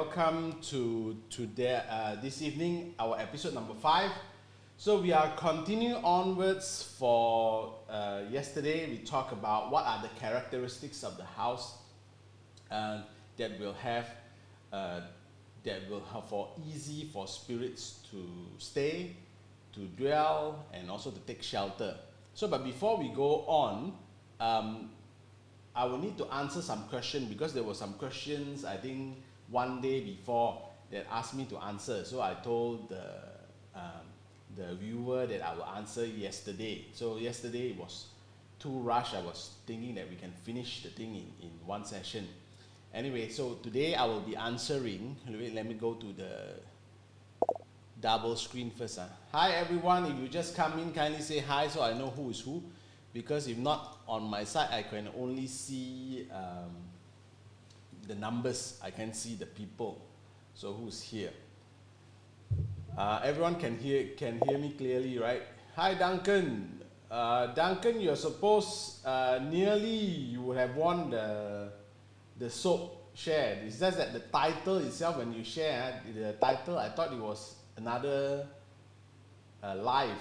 welcome to today, this evening, our episode number 5. So we are continuing onwards for yesterday. We talked about what are the characteristics of the house that will have for easy for spirits to stay, to dwell, and also to take shelter. So, but before we go on, I will need to answer some questions because there were some questions I think one day before that asked me to answer. So I told the viewer that I will answer yesterday. So yesterday it was too rushed. I was thinking that we can finish the thing in one session. Anyway, so today I will be answering. Let me go to the double screen first. Hi everyone, if you just come in, kindly say hi so I know who is who. Because if not, on my side, I can only see the numbers. I can see the people. So who's here? Everyone can hear me clearly, right? Hi, Duncan. Duncan, you're supposed nearly you would have won the soap share. It's just that the title itself, when you share the title, I thought it was another live.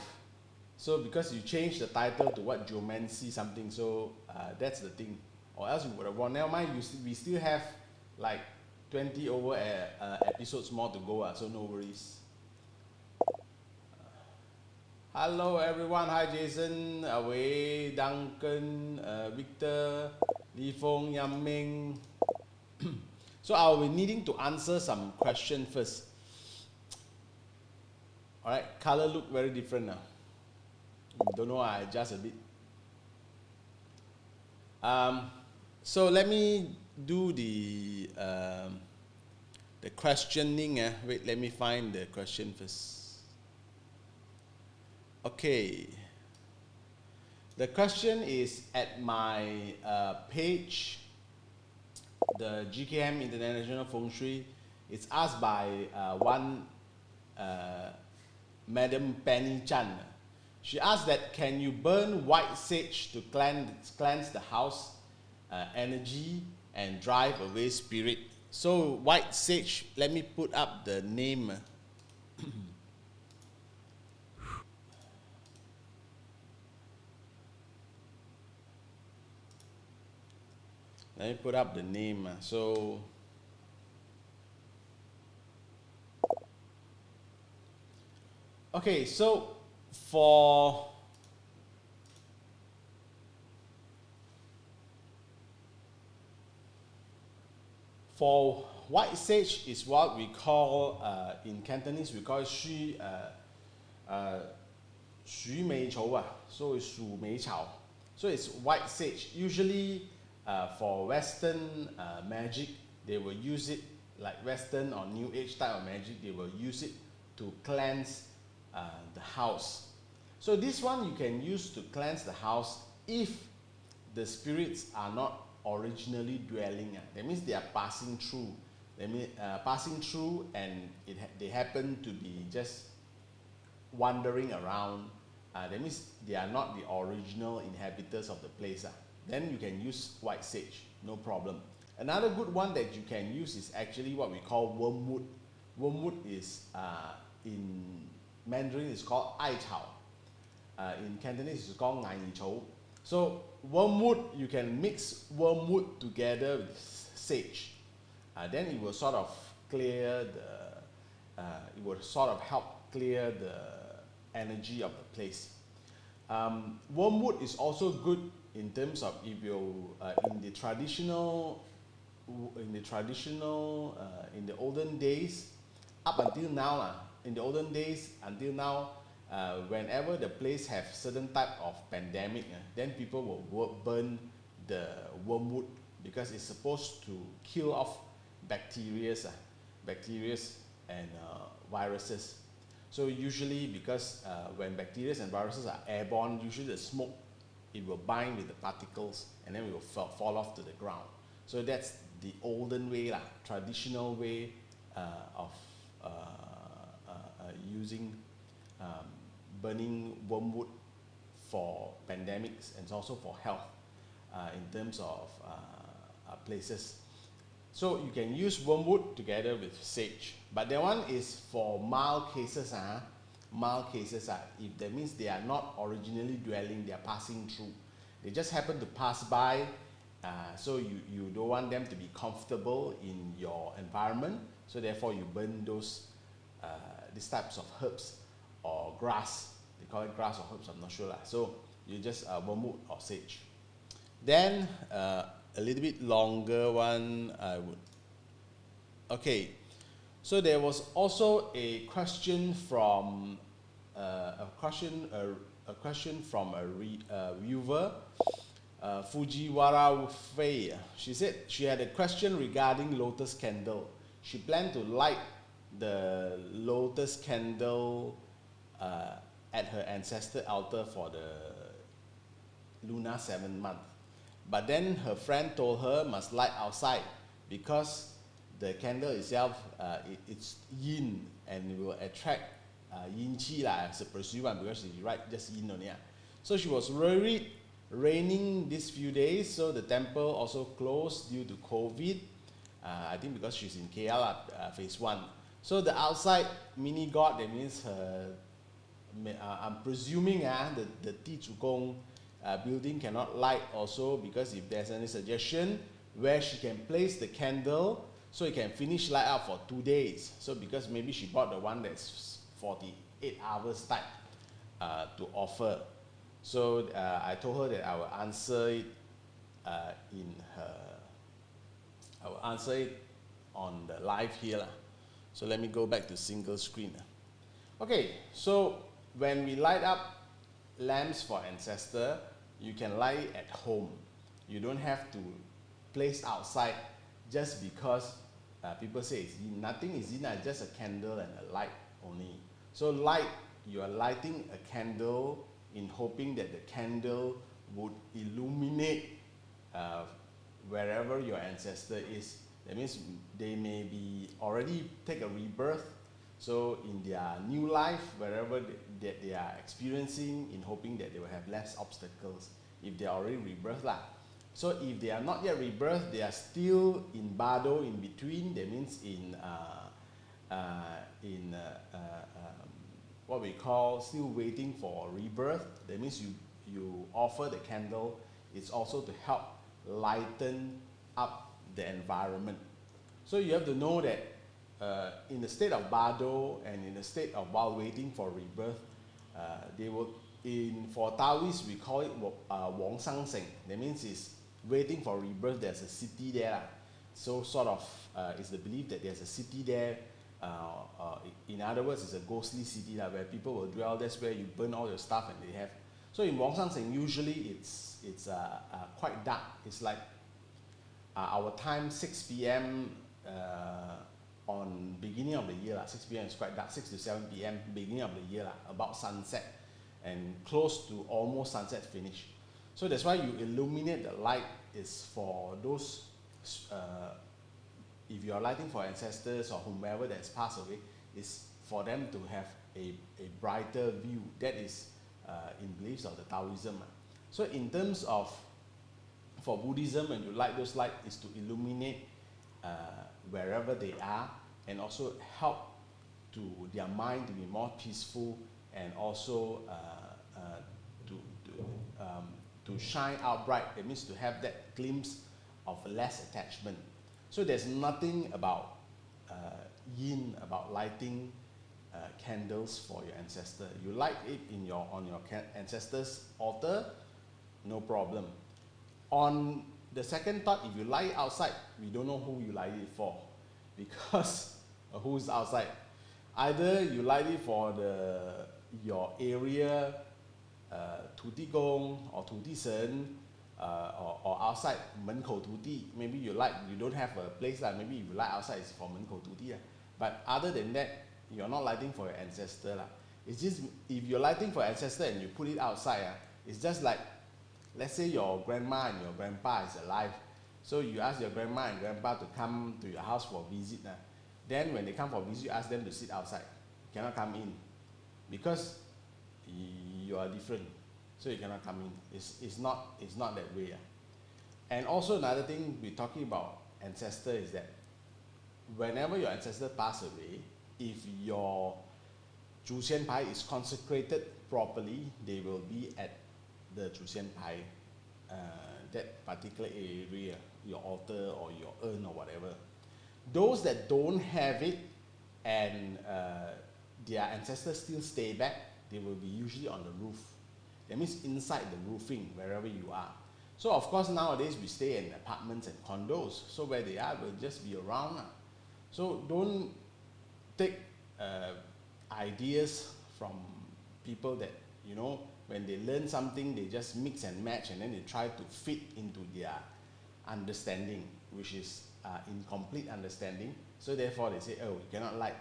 So because you changed the title to what geomancy something, so that's the thing. Or else you would have won. Never mind, we still have like 20 over episodes more to go, so no worries. Hello everyone, hi Jason, Wei, Duncan, Victor, Li Feng, Yang Ming. So I will be needing to answer some questions first. Alright, color look very different now. Don't know, I adjust a bit. So let me do the questioning. Wait, let me find the question first. Okay. The question is at my page, the GKM International Feng Shui. It's asked by one Madam Penny Chan. She asked that, can you burn white sage to cleanse the house energy and drive away spirit? So white sage, let me put up the name. Let me put up the name. So okay, so for white sage is what we call in Cantonese we call it Shui Mei Chou, so it's Shu Mei Chao. So it's white sage. Usually for Western magic, they will use it like Western or New Age type of magic. They will use it to cleanse the house. So this one you can use to cleanse the house if the spirits are not originally dwelling. That means they are passing through. Passing through, and they happen to be just wandering around. That means they are not the original inhabitants of the place. Then you can use white sage, no problem. Another good one that you can use is actually what we call wormwood. Wormwood is in Mandarin is called ai chao. In Cantonese it's called ngai chou. So wormwood, you can mix wormwood together with sage. Then it will sort of clear it will sort of help clear the energy of the place. Wormwood is also good in terms of if you in the olden days, up until now, in the olden days until now, whenever the place have certain type of pandemic, then people will burn the wormwood because it's supposed to kill off bacteria and viruses. So usually because when bacteria and viruses are airborne, usually the smoke, it will bind with the particles and then it will fall off to the ground. So that's the olden way, traditional way of using burning wormwood for pandemics and also for health in terms of places. So you can use wormwood together with sage, but that one is for mild cases. Mild cases if that means they are not originally dwelling, they are passing through. They just happen to pass by, so you don't want them to be comfortable in your environment. So therefore you burn these types of herbs or grass. They call it grass or herbs, I'm not sure. So you just wormwood or sage. Then a little bit longer one I would. Okay, so there was also a question from a question from a viewer, Fujiwara Fei. She said she had a question regarding lotus candle. She planned to light the lotus candle at her ancestor altar for the lunar 7th month. But then her friend told her must light outside because the candle itself, it's yin and it will attract yin qi as a presume because she write just yin only. So she was worried, raining these few days, so the temple also closed due to COVID. I think because she's in KL phase 1. So the outside mini god, that means her, I'm presuming the Ti Chu Gong building cannot light also, because if there's any suggestion where she can place the candle so it can finish light up for 2 days. So because maybe she bought the one that's 48 hours type to offer. So I told her that I will answer it I will answer it on the live here. So let me go back to single screen. Okay, so when we light up lamps for ancestor, you can light it at home. You don't have to place outside just because people say it's yin. Nothing is yin, just a candle and a light only. So you are lighting a candle in hoping that the candle would illuminate wherever your ancestor is. That means they may be already take a rebirth. So in their new life, wherever they are experiencing, in hoping that they will have less obstacles if they are already rebirthed. So if they are not yet rebirthed, they are still in Bado in between. That means in what we call still waiting for rebirth. That means you offer the candle. It's also to help lighten up the environment. So you have to know that in the state of Bado and in the state of while waiting for rebirth, they will, for Taoists we call it Wang Sang Seng. That means it's waiting for rebirth. There's a city there. So sort of it's the belief that there's a city there. In other words, it's a ghostly city where people will dwell. That's where you burn all your stuff and they have. So in Wang Sang Seng, usually it's quite dark. It's like our time 6 p.m. On beginning of the year. 6 p.m. is quite dark. 6 to 7 p.m. beginning of the year, about sunset, and close to almost sunset finish. So that's why you illuminate the light is for those. If you are lighting for ancestors or whomever that has passed away, is for them to have a brighter view. That is in beliefs of the Taoism. So in terms of, for Buddhism, when you light those lights, is to illuminate wherever they are, and also help to their mind to be more peaceful, and also to shine out bright. That means to have that glimpse of less attachment. So there's nothing about yin, about lighting candles for your ancestor. You light it on your ancestor's altar, no problem. On the second thought, if you light it outside, we don't know who you light it for, because who's outside. Either you light it for your area, Tuti Gong or Tuti Sen, or outside Menkou Tuti. Maybe you don't have a place, maybe if you light outside, it's for Menkou Tuti. But other than that, you're not lighting for your ancestor. It's just, if you're lighting for ancestor and you put it outside, it's just like, let's say your grandma and your grandpa is alive. So you ask your grandma and grandpa to come to your house for a visit. Then when they come for a visit, you ask them to sit outside. You cannot come in because you are different. So you cannot come in. It's not that way. And also another thing, we're talking about ancestor is that whenever your ancestor pass away, if your 祖先牌 is consecrated properly, they will be at the 祖先牌, that particular area, your altar or your urn or whatever. Those that don't have it and their ancestors still stay back, they will be usually on the roof. That means inside the roofing, wherever you are. So of course nowadays we stay in apartments and condos, so where they are will just be around. So don't take ideas from people that, you know, when they learn something, they just mix and match and then they try to fit into their understanding, which is incomplete understanding. So therefore they say, oh, you cannot light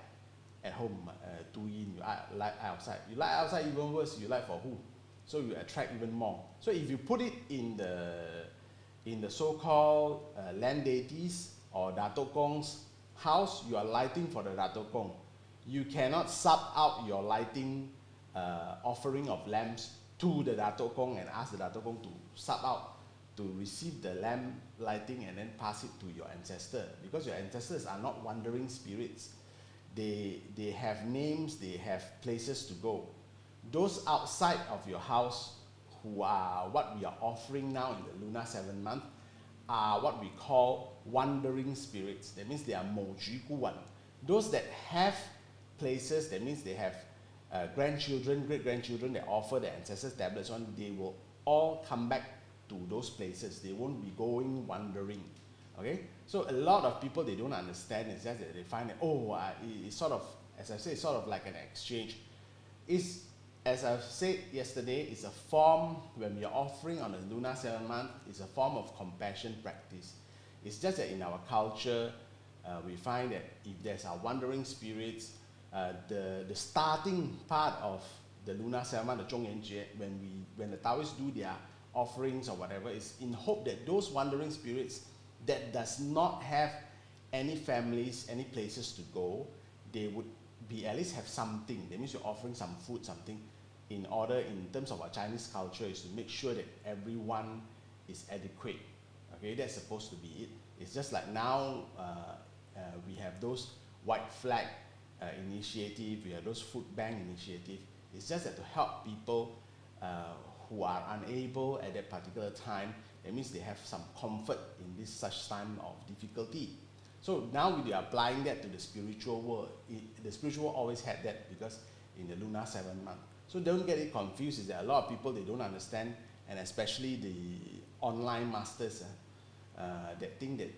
at home, too yin, you light outside. You light outside even worse, you light for who? So you attract even more. So if you put it in the so-called land deities or Dato Kong's house, you are lighting for the Dato Kong. You cannot sub out your lighting offering of lamps to the Dato Kong and ask the Dato Kong to sub out to receive the lamp lighting and then pass it to your ancestor, because your ancestors are not wandering spirits. They have names, they have places to go. Those outside of your house who are what we are offering now in the lunar 7th month are what we call wandering spirits. That means they are mo ju gu wan. Those that have places, that means they have grandchildren, great-grandchildren that offer their ancestors tablets on, they will all come back to those places. They won't be going wandering. Okay? So a lot of people, they don't understand. It's just that they find that, it's sort of, as I say, it's sort of like an exchange. It's, as I've said yesterday, it's a form, when we are offering on the lunar 7th month, it's a form of compassion practice. It's just that in our culture, we find that if there's our wandering spirits, the starting part of the lunar 7th month, the GMGT2021, when the Taoists do their offerings or whatever, is in hope that those wandering spirits that does not have any families, any places to go, they would be at least have something. That means you're offering some food, something, in order, in terms of our Chinese culture, is to make sure that everyone is adequate. Okay, that's supposed to be it. It's just like now we have those white flag initiative, we have those food bank initiative. It's just that to help people who are unable at that particular time, that means they have some comfort in this such time of difficulty. So now we are applying that to the spiritual world. The spiritual world always had that, because in the lunar 7th month. So don't get it confused, is that a lot of people, they don't understand, and especially the online masters that think that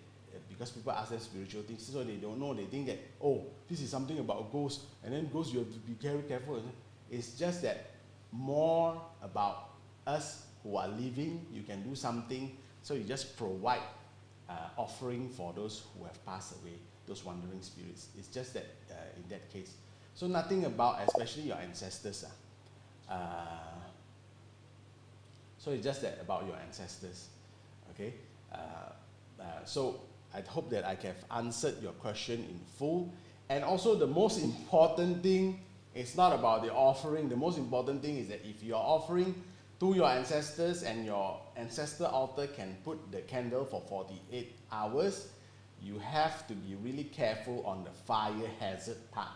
because people ask them spiritual things, so they don't know, they think that, oh, this is something about ghosts, and then ghosts you have to be very careful. It's just that more about us who are living, you can do something, so you just provide offering for those who have passed away, those wandering spirits. It's just that in that case. So nothing about, especially your ancestors. So it's just that about your ancestors. Okay? So I hope that I have answered your question in full. And also the most important thing, it's not about the offering. The most important thing is that if you are offering to your ancestors and your ancestor altar can put the candle for 48 hours, you have to be really careful on the fire hazard part.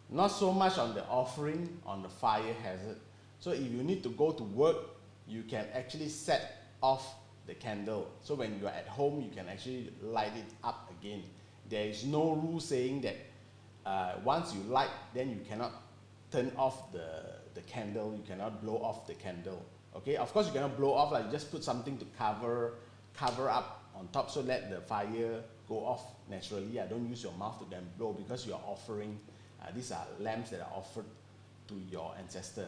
Not so much on the offering, on the fire hazard. So if you need to go to work, you can actually set off the candle. So when you are at home, you can actually light it up again. There is no rule saying that once you light, then you cannot turn off the candle, you cannot blow off the candle. Okay, of course you cannot blow off, like you just put something to cover up on top, so let the fire go off naturally. Don't use your mouth to then blow, because you are offering, these are lamps that are offered to your ancestor.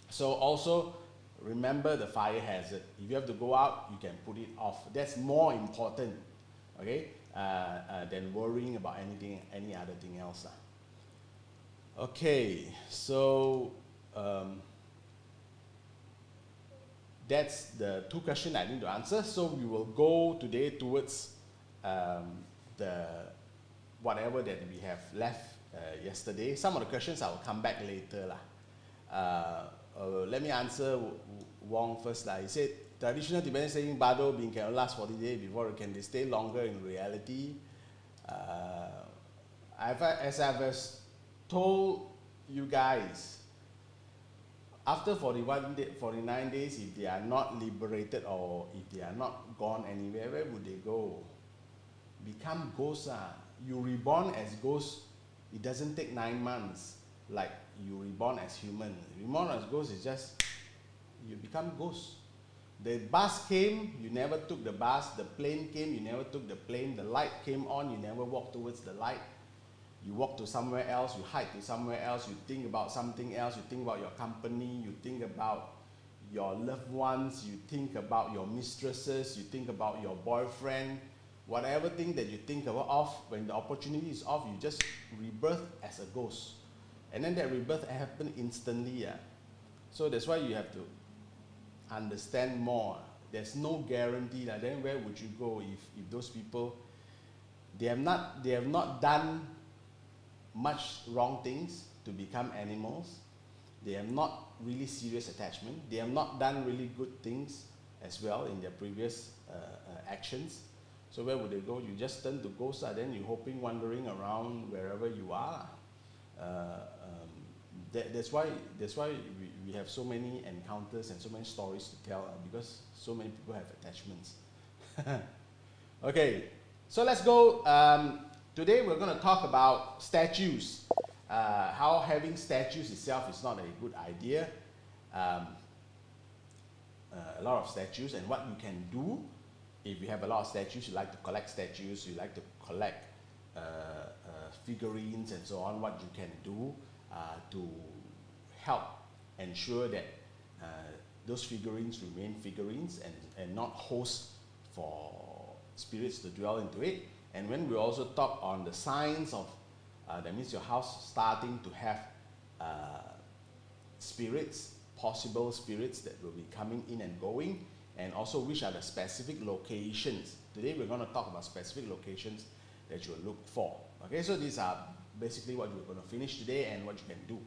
So also remember the fire hazard. If you have to go out, you can put it off. That's more important, okay, than worrying about any other thing else. Okay, so that's the two questions I need to answer. So we will go today towards the whatever that we have left yesterday. Some of the questions I will come back later. Let me answer Wong first. He said, traditional Tibetan saying, Bado being can last 40 days before can they stay longer in reality. As I've told you guys, after 49 days, if they are not liberated or if they are not gone anywhere, where would they go? Become ghosts. You reborn as ghosts, it doesn't take 9 months like you reborn as human. Reborn as ghosts is just, you become ghosts. The bus came, you never took the bus. The plane came, you never took the plane. The light came on, you never walked towards the light. You walk to somewhere else, you hide to somewhere else, you think about something else, you think about your company, you think about your loved ones, you think about your mistresses, you think about your boyfriend, whatever thing that you think of, when the opportunity is off, you just rebirth as a ghost. And then that rebirth happens instantly. So that's why you have to understand more. There's no guarantee. Then where would you go if those people, they have not done much wrong things to become animals. They have not really serious attachment. They have not done really good things as well in their previous actions. So where would they go? You just turn to ghosts, then you're hoping, wandering around wherever you are. That's why we have so many encounters and so many stories to tell, because so many people have attachments. Okay, so let's go. Today we're going to talk about statues. How having statues itself is not a good idea. A lot of statues, and what you can do if you have a lot of statues. You like to collect statues, you like to collect figurines and so on. What you can do to help ensure that those figurines remain figurines and not hosts for spirits to dwell into it. And when we also talk on the signs of, that means your house starting to have spirits, possible spirits that will be coming in and going, and also which are the specific locations. Today we're going to talk about specific locations that you will look for. Okay, so these are basically what we're going to finish today and what you can do.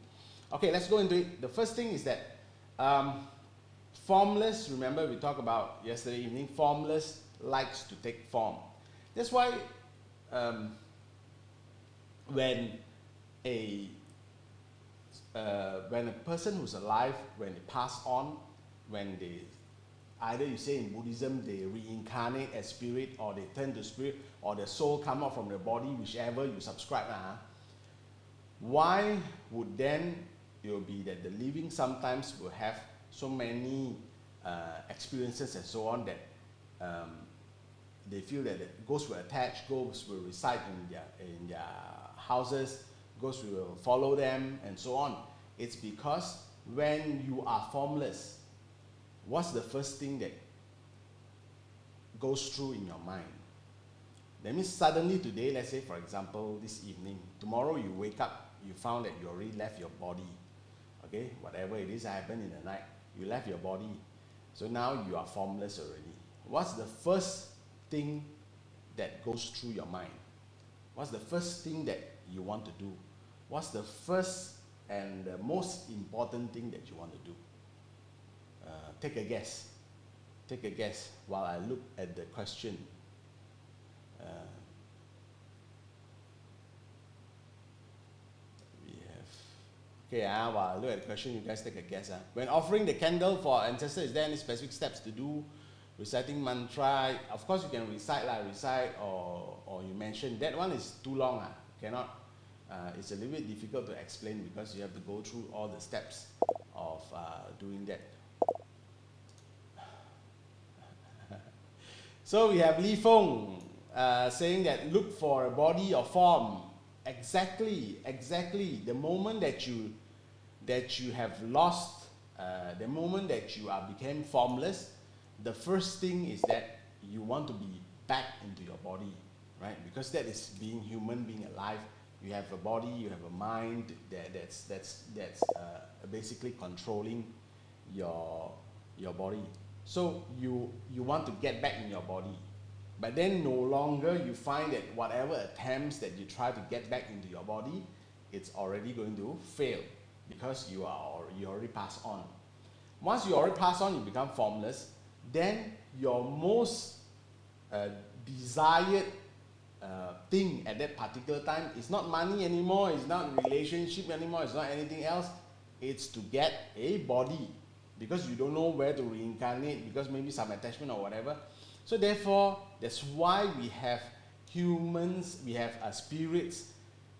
Okay, let's go into it. The first thing is that formless, remember we talked about yesterday evening, formless likes to take form. That's why when a person who's alive, when they pass on, when they, either you say in Buddhism, they reincarnate as spirit, or they turn to spirit, or their soul come out from their body, whichever you subscribe. Why would then it will be that the living sometimes will have so many experiences and so on that they feel that the ghosts will attach, ghosts will reside in their houses, ghosts will follow them, and so on? It's because when you are formless, what's the first thing that goes through in your mind? That means suddenly today, let's say for example this evening, tomorrow you wake up, you found that you already left your body. Okay, whatever it is that happened in the night, you left your body. So now you are formless already. What's the first thing that goes through your mind? What's the first thing that you want to do? What's the first and the most important thing that you want to do? Take a guess. Take a guess while I look at the question. Okay, while I look at the question, you guys take a guess. When offering the candle for our ancestors, is there any specific steps to do? Reciting mantra, of course you can recite or you mention. That one is too long. Cannot. It's a little bit difficult to explain because you have to go through all the steps of doing that. So we have Li Feng saying that look for a body or form. Exactly. The moment that you have lost, the moment that you became formless, the first thing is that you want to be back into your body, right? Because that is being human, being alive. You have a body, you have a mind that's basically controlling your body. So you want to get back in your body. But then no longer you find that whatever attempts that you try to get back into your body, it's already going to fail because you already passed on. Once you already pass on, you become formless, then your most desired thing at that particular time is not money anymore, it's not relationship anymore, it's not anything else. It's to get a body, because you don't know where to reincarnate, because maybe some attachment or whatever. So therefore, that's why we have humans, we have spirits,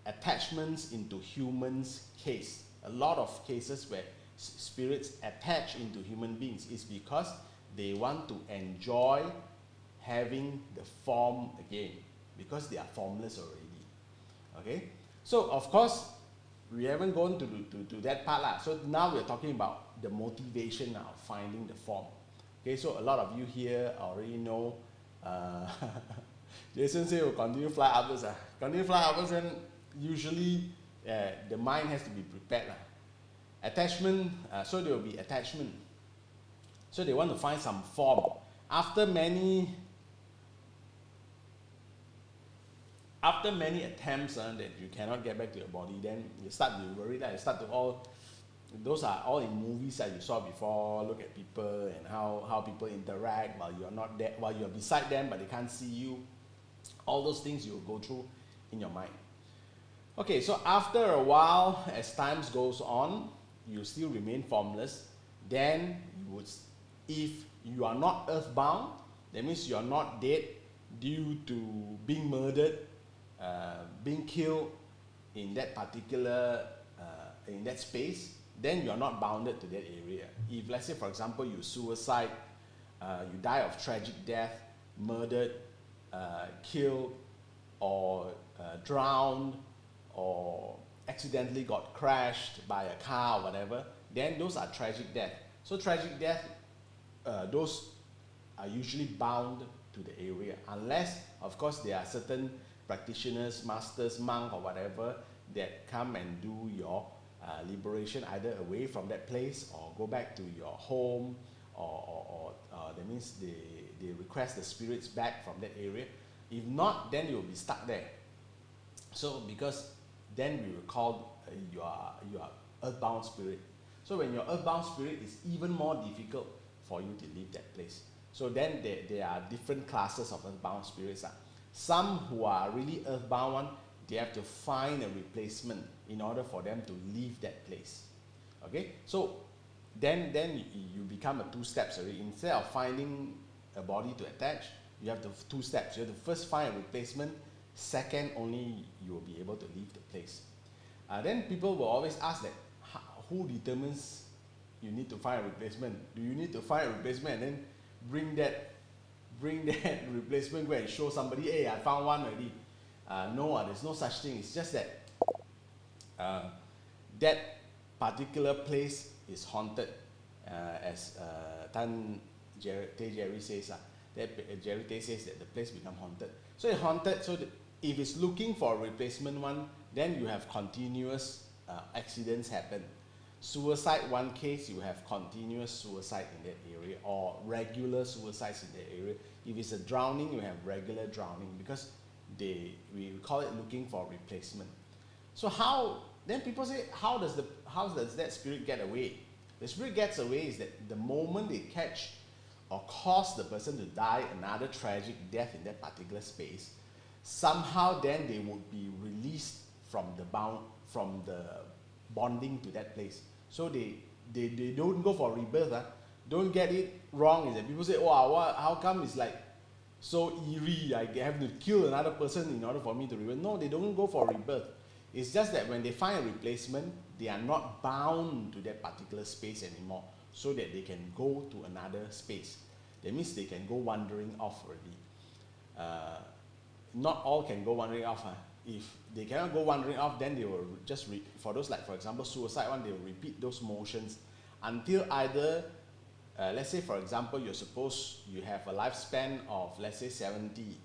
attachments into humans' case. A lot of cases where spirits attach into human beings is because they want to enjoy having the form again, because they are formless already. Okay? So of course, we haven't gone to that part lah. So now we're talking about the motivation of finding the form. Okay, so a lot of you here already know. Jason said we'll continue fly upwards. Continue fly upwards, and usually the mind has to be prepared. Attachment, so there will be attachment. So they want to find some form. After many attempts that you cannot get back to your body, then you start to be worried. You start to those are all in movies that you saw before. Look at people and how people interact while you're not there, while you're beside them but they can't see you. All those things you will go through in your mind. Okay, so after a while, as time goes on, you still remain formless. Then you would, if you are not earthbound, that means you are not dead due to being murdered, being killed in that particular in that space, then you are not bounded to that area. If, let's say, for example, you suicide, you die of tragic death, murdered, killed, or drowned, or accidentally got crashed by a car or whatever, then those are tragic death. So tragic death, those are usually bound to the area, unless, of course, there are certain practitioners, masters, monk, or whatever that come and do your liberation, either away from that place or go back to your home, or that means they request the spirits back from that area. If not, then you'll be stuck there. So because then we will call you are earthbound spirit. So when you're earthbound spirit, it's even more difficult for you to leave that place. So then there are different classes of earthbound spirits. Some who are really earthbound one, they have to find a replacement in order for them to leave that place. Okay, so then you become a 2 steps already. Instead of finding a body to attach, you have 2 steps. You have to first find a replacement. Second, only you will be able to leave the place. Then people will always ask that, who determines you need to find a replacement? Do you need to find a replacement and then bring that replacement, go and show somebody, hey, I found one already? No, there's no such thing. It's just that that particular place is haunted, as Jerry says. Jerry Tay says that the place become haunted. So it's haunted. So if it's looking for a replacement one, then you have continuous accidents happen. Suicide, one case, you have continuous suicide in that area, or regular suicides in that area. If it's a drowning, you have regular drowning, because we call it looking for replacement. So then people say, how does that spirit get away? The spirit gets away is that the moment they catch or cause the person to die another tragic death in that particular space, somehow then they would be released from the bonding to that place. So they don't go for rebirth. Don't get it wrong. Is that people say, wow, how come it's like so eerie? I have to kill another person in order for me to rebirth. No, they don't go for rebirth. It's just that when they find a replacement, they are not bound to that particular space anymore, so that they can go to another space. That means they can go wandering off already. Not all can go wandering off. If they cannot go wandering off, then they will just, for those, like for example suicide one, they will repeat those motions until either, let's say for example, you have a lifespan of, let's say 70.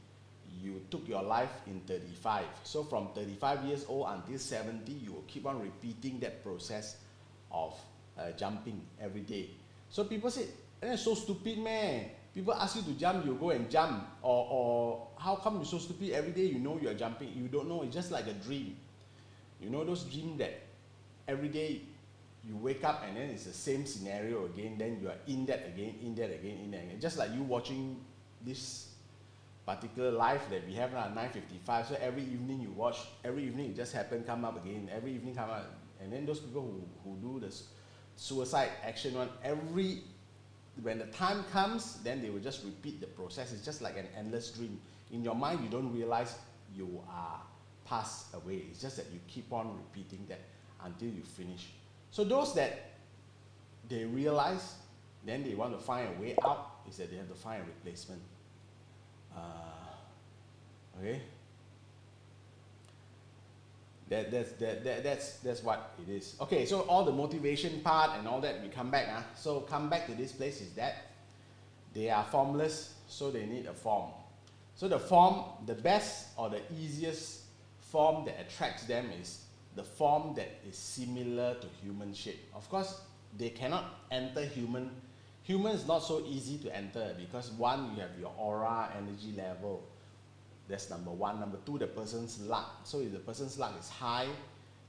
You took your life in 35. So from 35 years old until 70, you will keep on repeating that process of jumping every day. So people say, that's so stupid, man. People ask you to jump, you go and jump. Or how come you're so stupid? Every day you know you're jumping. You don't know, it's just like a dream. You know those dreams that every day you wake up and then it's the same scenario again, then you are in that again, in that again, in that again. Just like you watching this particular live that we have at 9:55, so every evening you watch, every evening it just happen, come up again, every evening come up, and then those people who do the suicide action one, when the time comes, then they will just repeat the process. It's just like an endless dream. In your mind, you don't realize you are passed away. It's just that you keep on repeating that until you finish. So those that they realize, then they want to find a way out, is that they have to find a replacement. Okay? That's what it is. Okay, so all the motivation part and all that, we come back. So come back to this place is that they are formless, so they need a form. So the form, the best or the easiest form that attracts them is the form that is similar to human shape. Of course, they cannot enter human. Human is not so easy to enter because one, you have your aura, energy level. That's number one. Number two, the person's luck. So if the person's luck is high,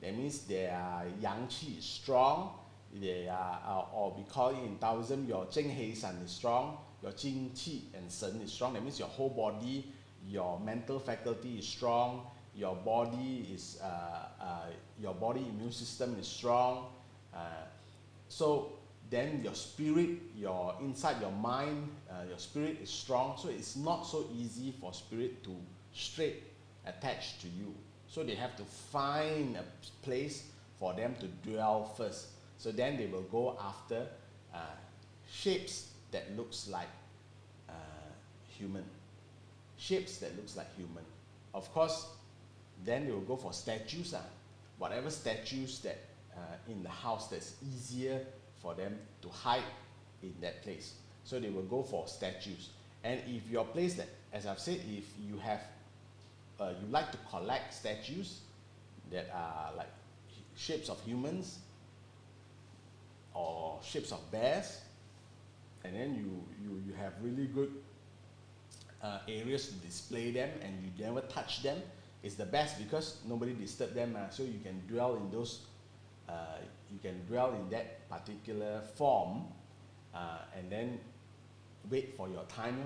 that means their yang qi is strong. They are, or we call it in Taoism, your Zheng Hei San is strong, your Jing Qi and Shen is strong. That means your whole body, your mental faculty is strong, your body is, your body immune system is strong. So then your spirit, your inside your mind, your spirit is strong. So it's not so easy for spirit to straight attach to you. So they have to find a place for them to dwell first. So then they will go after shapes that looks like human. Shapes that looks like human. Of course, then they will go for statues. Whatever statues that in the house that's easier for them to hide in that place. So they will go for statues. And if your place that, as I've said, if you have, you like to collect statues that are like shapes of humans or shapes of bears, and then you have really good areas to display them and you never touch them, it's the best because nobody disturb them, so you can dwell in those, you can dwell in that particular form and then wait for your time.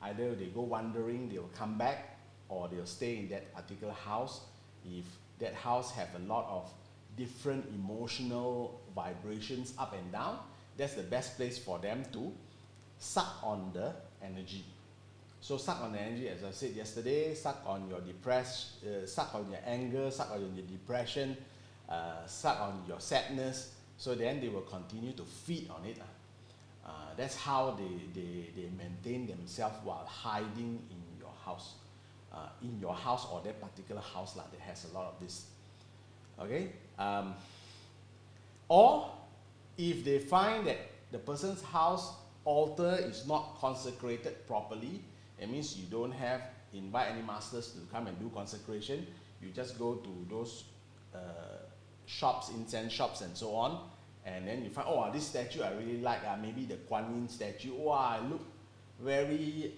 Either they go wandering, they'll come back, or they'll stay in that particular house. If that house have a lot of different emotional vibrations up and down, that's the best place for them to suck on the energy. So suck on the energy, as I said yesterday, suck on your suck on your anger, suck on your depression, suck on your sadness. So then they will continue to feed on it. That's how they maintain themselves while hiding in your house. Or that particular house that has a lot of this. Okay? Or if they find that the person's house altar is not consecrated properly, it means you don't invite any masters to come and do consecration. You just go to those shops, incense shops and so on, and then you find, oh, this statue I really like, maybe the Guan Yin statue, wow, look very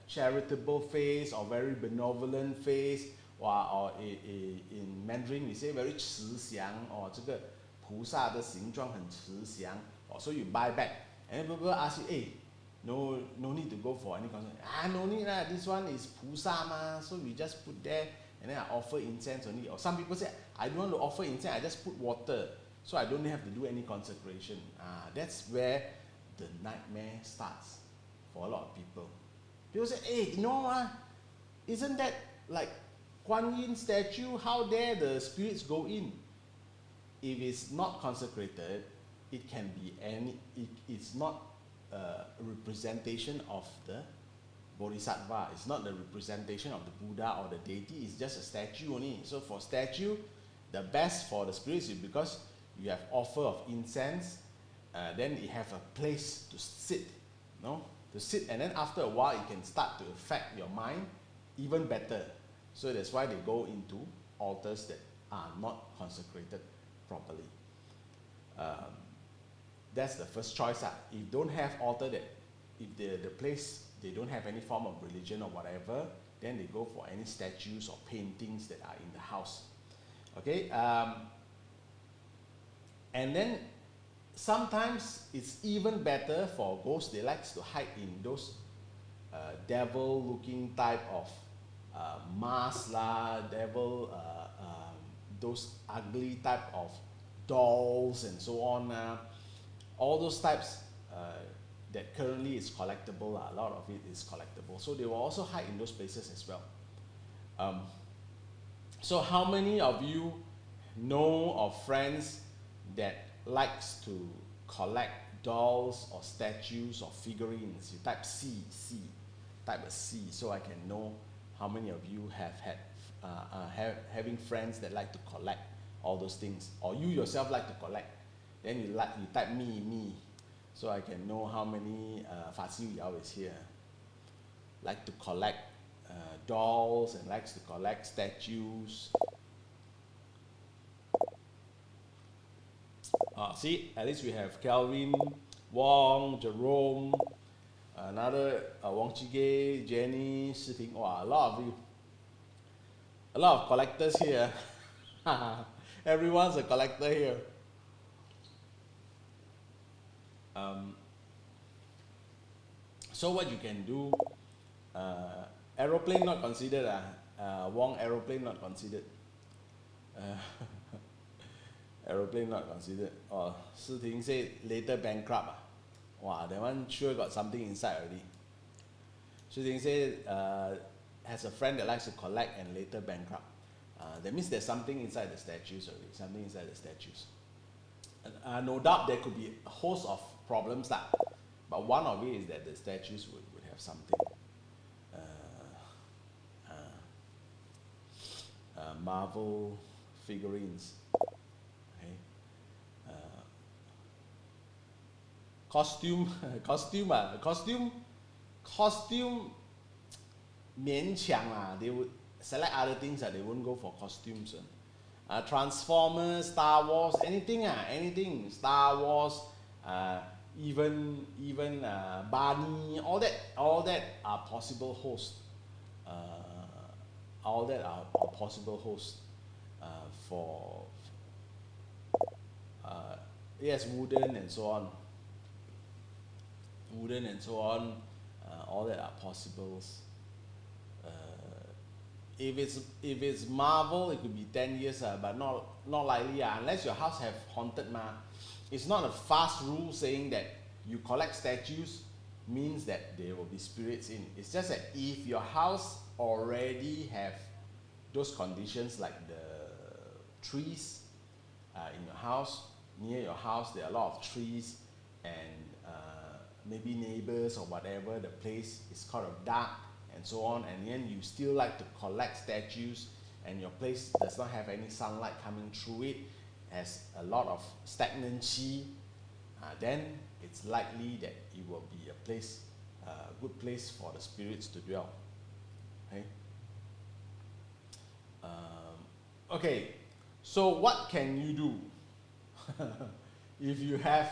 charitable face or very benevolent face, or in Mandarin we say very 慈祥, or 这个菩萨的形状很慈祥, or so you buy back, and then people ask you, hey, no need to go for any concert. No need lah, this one is 菩萨 ma, so we just put there, and then I offer incense only. Or some people say, I don't want to offer incense, I just put water, so I don't have to do any consecration. That's where the nightmare starts for a lot of people. People say, hey, isn't that like Guan Yin statue? How dare the spirits go in? If it's not consecrated, it can be it's not a representation of the Bodhisattva. It's not the representation of the Buddha or the deity. It's just a statue only. So for statue, the best for the spirits is because you have offer of incense, then you have a place to sit, to sit, and then after a while it can start to affect your mind even better. So that's why they go into altars that are not consecrated properly. That's the first choice. If you don't have altar, if the place, they don't have any form of religion or whatever, then they go for any statues or paintings that are in the house. Okay, and then sometimes it's even better for ghosts. They like to hide in those devil-looking type of mask lah, devil, those ugly type of dolls and so on. All those types that currently is collectible. A lot of it is collectible. So they will also hide in those places as well. So how many of you know of friends that likes to collect dolls or statues or figurines? You type C, type a C, so I can know how many of you have had having friends that like to collect all those things, or you yourself like to collect. Then you type me, so I can know how many Fa Xiu Yao is here. Like to collect dolls and likes to collect statues. See, at least we have Kelvin, Wong, Jerome, another Wong Chige, Jenny, Shiting. Wow, a lot of you. A lot of collectors here. Everyone's a collector here. So what you can do, aeroplane not considered, Wong, aeroplane not considered. Aeroplane not considered. Oh, Shi Ting said later bankrupt. Wow, that one sure got something inside already. Shi Ting said has a friend that likes to collect and later bankrupt. That means there's something inside the statues already, something inside the statues. No doubt there could be a host of problems, but one of it is that the statues would have something. Marvel figurines. Okay. Costume, costume 勉强 they would select other things, they won't go for costumes. Transformers, Star Wars, anything, Star Wars, even Barney, all that are possible hosts. All that are possible hosts for yes, wooden and so on. All that are possibles. If it's Marvel, it could be 10 years, but not likely, unless your house have haunted. It's not a fast rule saying that you collect statues means that there will be spirits in. It's just that if your house already have those conditions, like the trees in your house, near your house there are a lot of trees, and maybe neighbors or whatever, the place is kind of dark and so on, and then you still like to collect statues, and your place does not have any sunlight coming through it, has a lot of stagnant qi, then it's likely that it will be a place, good place for the spirits to dwell. Okay. Okay. So what can you do? If you have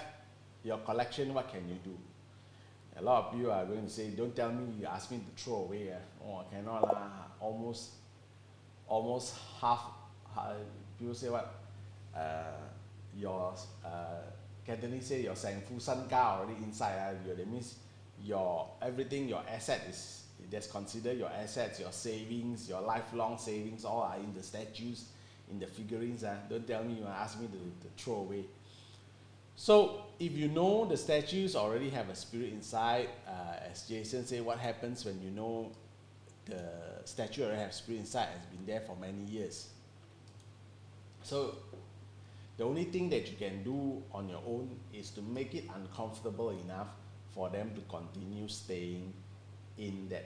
your collection, what can you do? A lot of you are going to say, don't tell me you ask me to throw away. Oh, I cannot lah. Almost half, people say what? Your Cantonese say your Sang Fu San Ga already inside. That means your everything, your asset is, that's considered your assets, your savings, your lifelong savings, all are in the statues, in the figurines. Don't tell me you ask me to throw away. So if you know the statues already have a spirit inside, as Jason said, what happens when you know the statue already has spirit inside, has been there for many years? So the only thing that you can do on your own is to make it uncomfortable enough for them to continue staying in that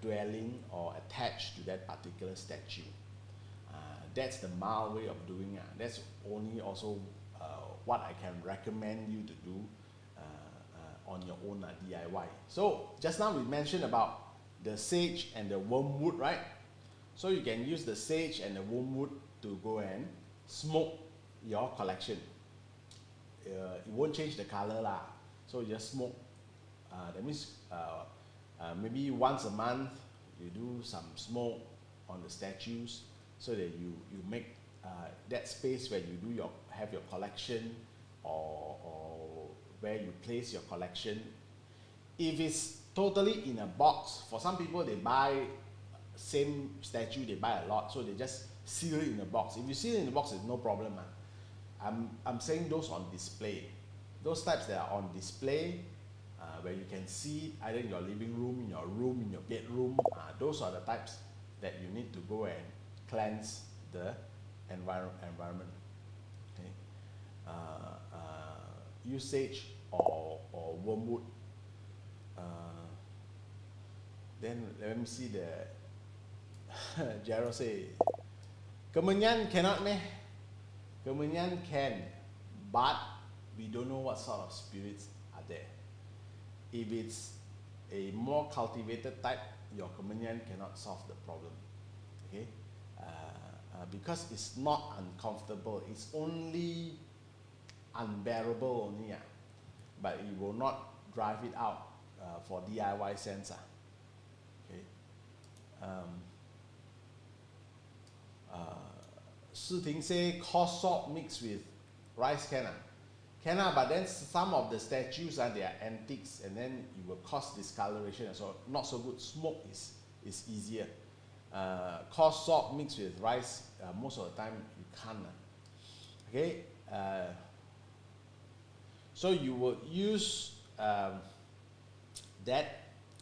dwelling or attached to that particular statue. That's the mild way of doing it. That's only also what I can recommend you to do on your own DIY. So just now we mentioned about the sage and the wormwood, right? So you can use the sage and the wormwood to go and smoke your collection. It won't change the color lah. So you just smoke. That means maybe once a month you do some smoke on the statues, so that you make that space where you do have your collection, or where you place your collection. If it's totally in a box, for some people they buy same statue, they buy a lot, so they just seal it in a box. If you seal it in a box, it's no problem. I'm saying those on display. Those types that are on display, where you can see either in your living room, in your bedroom, those are the types that you need to go and cleanse the environment. Okay. Usage or wormwood. Then let me see the Gerald say, Kemenyan cannot meh? Kemenyan can, but we don't know what sort of spirits are there. If it's a more cultivated type, your Kemenyan cannot solve the problem. Okay, because it's not uncomfortable, it's only unbearable only, but it will not drive it out for DIY sense. Okay. Shi Ting say coarse salt mixed with rice can. But then some of the statues they are antiques, and then it will cause discoloration, so not so good. Smoke is easier. Coarse salt mixed with rice, most of the time you can't. Okay, so you will use that.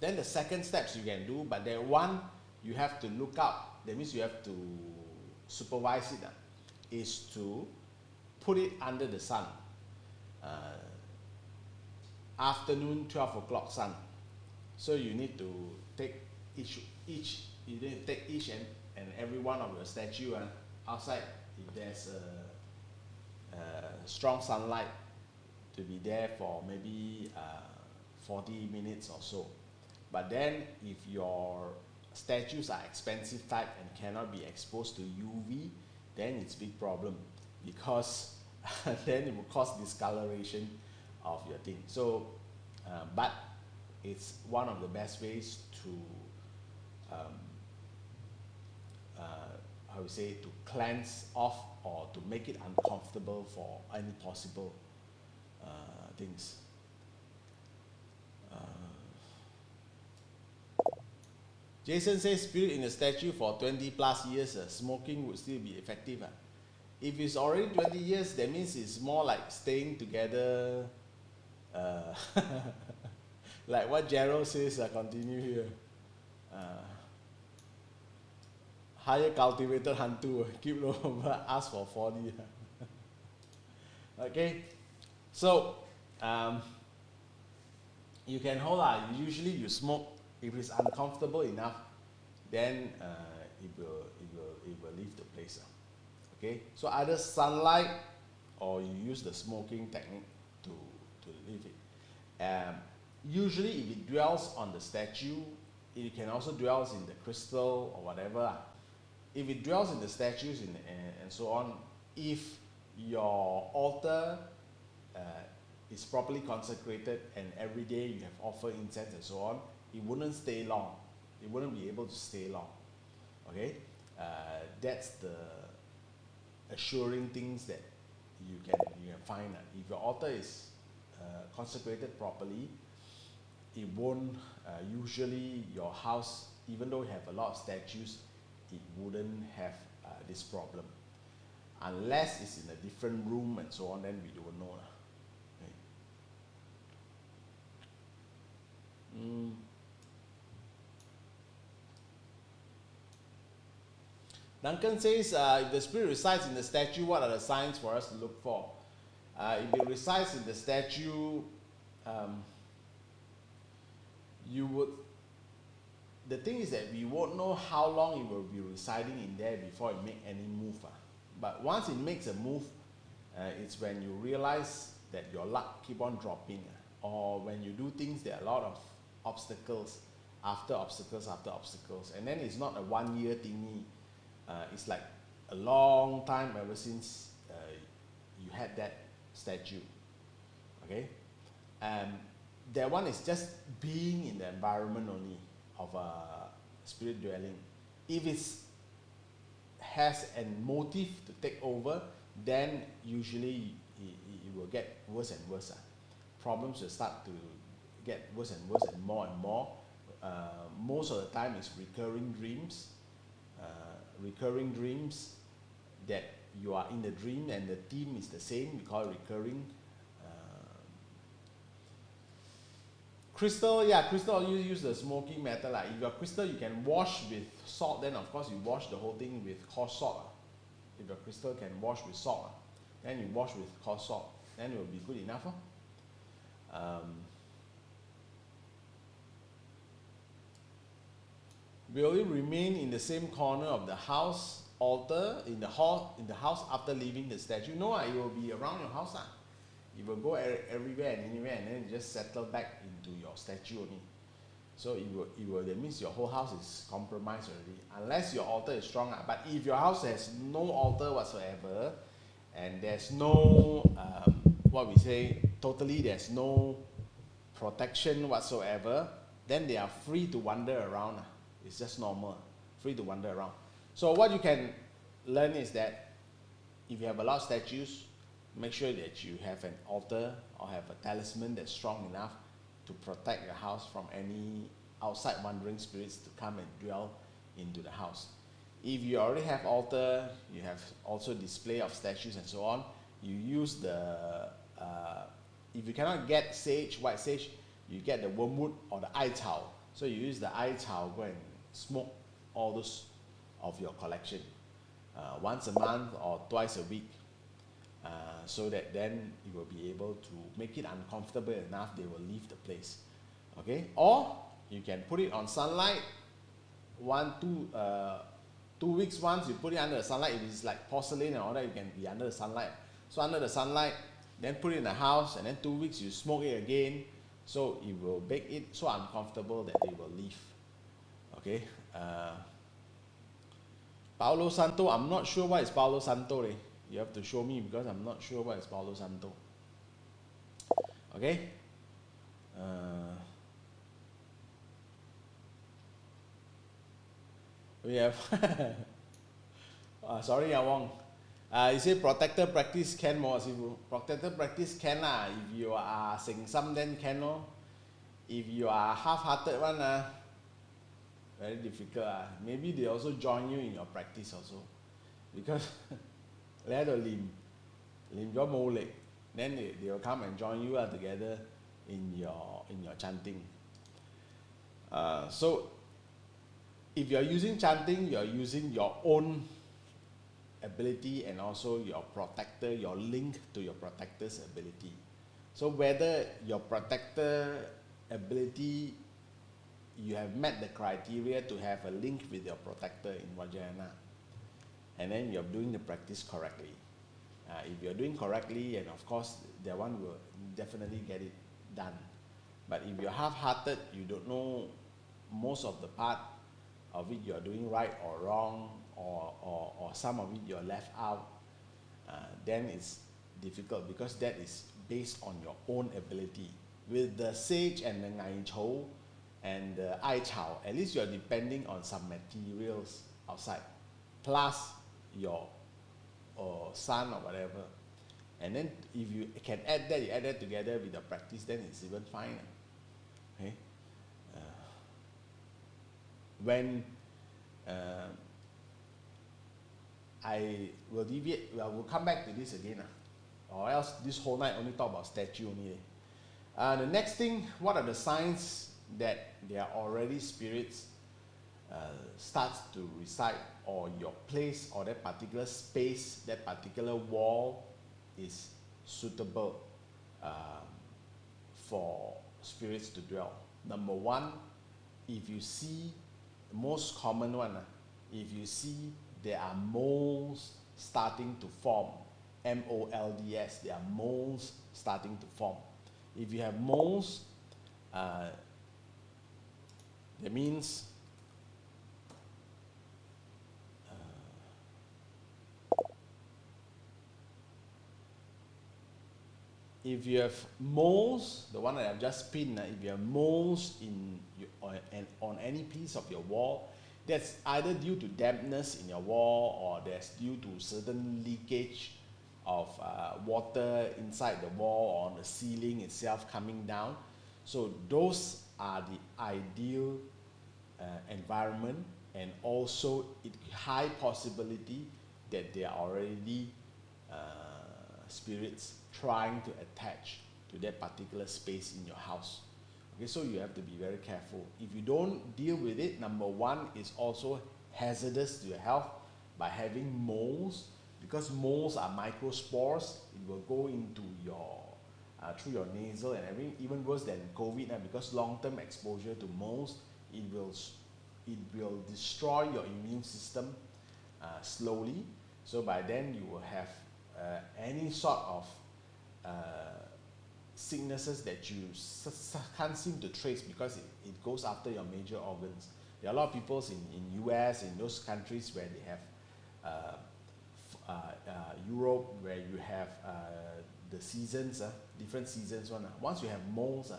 Then the second steps you can do, but that one you have to look up. That means you have to supervise it. Is to put it under the sun. Afternoon 12 o'clock sun. So you need to take each and every one of your statue outside. If there's strong sunlight, to be there for maybe 40 minutes or so. But then if your statues are expensive type and cannot be exposed to UV, then it's a big problem, because then it will cause discoloration of your thing. So, but it's one of the best ways to, how we say, to cleanse off or to make it uncomfortable for any possible things. Jason says spirit in a statue for 20 plus years, smoking would still be effective. If it's already 20 years, that means it's more like staying together. Like what Gerald says, continue here. Higher cultivated hantu, keep low, but ask for 40. Okay, so you can hold. Usually you smoke. If it's uncomfortable enough, then it will leave the place. Okay, so either sunlight or you use the smoking technique to leave it. Usually, if it dwells on the statue, it can also dwell in the crystal or whatever. If it dwells in the statues and so on, if your altar is properly consecrated and every day you have offered incense and so on, it wouldn't stay long. It wouldn't be able to stay long. Okay, that's the assuring things that you can find. If your altar is consecrated properly, it won't. Usually, your house, even though you have a lot of statues, it wouldn't have this problem, unless it's in a different room and so on. Then we don't know. Okay. Duncan says, if the spirit resides in the statue, what are the signs for us to look for? If it resides in the statue, the thing is that we won't know how long it will be residing in there before it makes any move. But once it makes a move, it's when you realize that your luck keep on dropping, or when you do things, there are a lot of obstacles after obstacles after obstacles, and then it's not a 1 year thingy. It's like a long time ever since you had that statue. Okay, that one is just being in the environment only of a spirit dwelling. If it's has a motive to take over, then usually it will get worse and worse. Problems will start to get worse and worse and more and more. Most of the time it's recurring dreams. Recurring dreams that you are in the dream and the theme is the same, we call it recurring. Crystal, yeah, crystal, you use the smoking metal. If your crystal you can wash with salt, then of course you wash the whole thing with coarse salt. If your crystal can wash with salt, then you wash with coarse salt, then it will be good enough. Will you remain in the same corner of the house altar in the house after leaving the statue? No, it will be around your house. It will go everywhere and anywhere, and then just settle back into your statue only. So it will that means your whole house is compromised already, unless your altar is strong. But if your house has no altar whatsoever, and there's no what we say, totally there's no protection whatsoever, then they are free to wander around. It's just normal, free to wander around. So what you can learn is that if you have a lot of statues, make sure that you have an altar or have a talisman that's strong enough to protect your house from any outside wandering spirits to come and dwell into the house. If you already have altar, you have also display of statues and so on, you use the, if you cannot get sage, white sage, you get the wormwood or the ai cao. So you use the ai cao, go and smoke all those of your collection once a month or twice a week, so that then you will be able to make it uncomfortable enough, they will leave the place. Okay, or you can put it on sunlight, 2 weeks once you put it under the sunlight. If it's like porcelain and all that, you can be under the sunlight. So under the sunlight, then put it in the house, and then 2 weeks you smoke it again, so it will make it so uncomfortable that they will leave. Okay, Palo Santo, I'm not sure what is Palo Santo. You have to show me because I'm not sure what is Palo Santo. Okay, we have sorry, Wong. You say protector practice can more. Protector practice can lah. If you are saying some, then can no. If you are half-hearted one, very difficult. Maybe they also join you in your practice also, because let the lim your mole, then they will come and join you together in your chanting. So if you are using chanting, you are using your own ability and also your protector, your link to your protector's ability. So whether your protector ability, you have met the criteria to have a link with your protector in Vajrayana, and then you're doing the practice correctly. If you're doing correctly, and of course that one will definitely get it done. But if you're half-hearted, you don't know most of the part of it you're doing right or wrong, or some of it you're left out, then it's difficult, because that is based on your own ability. With the sage and the ngai chou and the ai cao, at least you're depending on some materials outside, plus your sun or whatever. And then if you can add that, you add that together with the practice, then it's even fine. Okay? When I will deviate, we'll come back to this again, or else this whole night only talk about statue only. The next thing, what are the signs that they are already spirits starts to reside, or your place or that particular space, that particular wall is suitable for spirits to dwell? Number one, if you see, the most common one, if you see there are moles starting to form, M-O-L-D-S, there are moles starting to form. If you have moles, that means if you have moles, the one that I've just pinned, if you have moles on any piece of your wall, That's either due to dampness in your wall, or that's due to certain leakage of water inside the wall or on the ceiling itself coming down. So those are the ideal environment, and also it high possibility that they are already spirits trying to attach to that particular space in your house. Okay, so you have to be very careful. If you don't deal with it, number one, is also hazardous to your health by having moles, because moles are microspores. It will go into your through your nasal and everything. Even worse than COVID, because long-term exposure to moles, it will destroy your immune system slowly. So by then you will have any sort of sicknesses that you can't seem to trace, because it goes after your major organs. There are a lot of people in US, in those countries where they have Europe, where you have the seasons, different seasons one. Once you have moles,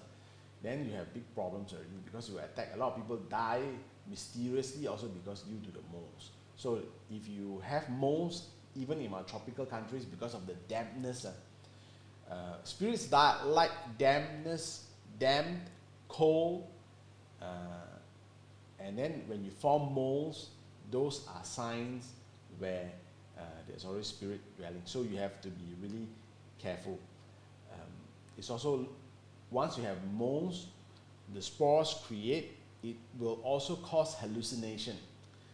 then you have big problems already, because you attack. A lot of people die mysteriously also because due to the moles. So if you have moles, even in our tropical countries, because of the dampness, spirits that like dampness, damp, cold, and then when you form moles, those are signs where there's already spirit dwelling. So you have to be really careful. It's also, once you have moles, the spores create, it will also cause hallucination.